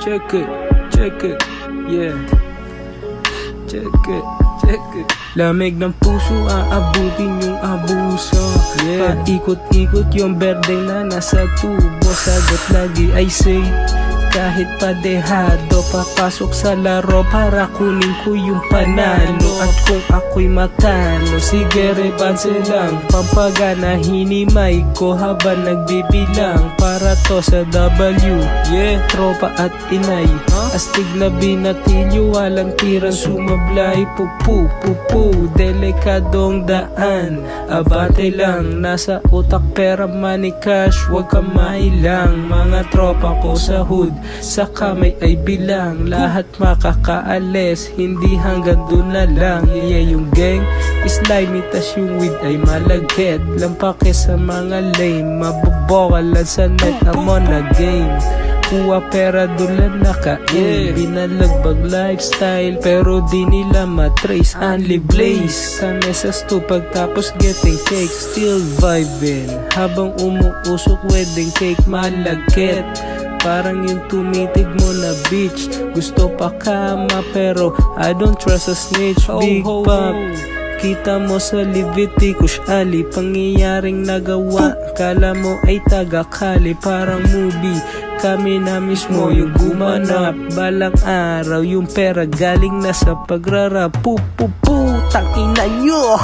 check it, yeah. Check it. Lamig ng puso, aabutin yung abuso, yeah. Paikot-ikot yung berdeng na nasa tubo. Sagot lagi ay say, kahit padehado, papasok sa laro para kunin ko yung panalo. At kung ako'y matalo, sige rebanse lang, pampagana hinimay ko habang nagbibilang. Para to sa W, yeah. Tropa at inay, astig na binatilyo, walang tirang sumablay. Pupu, delikadong daan, abate lang, nasa utak pera money cash, wag ka mailang. Mga tropa ko sa hood, sa kamay ay bilang, lahat makakaalis, hindi hanggang doon na lang. Yeah, yung gang is slimy, tas yung weed ay malagkit. Lampake sa mga lame, mabubokalan sa night, I'm on a game. Kuha pera doon nakain, binalagbag lifestyle pero di nila matrace. Only blaze sa mesas to pagtapos getting cake, still vibing habang umuusok wedding cake malagkit. Parang yung tumitig mo na bitch, gusto pa kama pero I don't trust a snitch. Big pop, kita mo sa Leviticus Ali, pangyayaring nagawa, kala mo ay taga-kali. Parang movie, kami na mismo yung gumanap. Balang araw yung pera galing na sa pagrarap. Tangina nyo.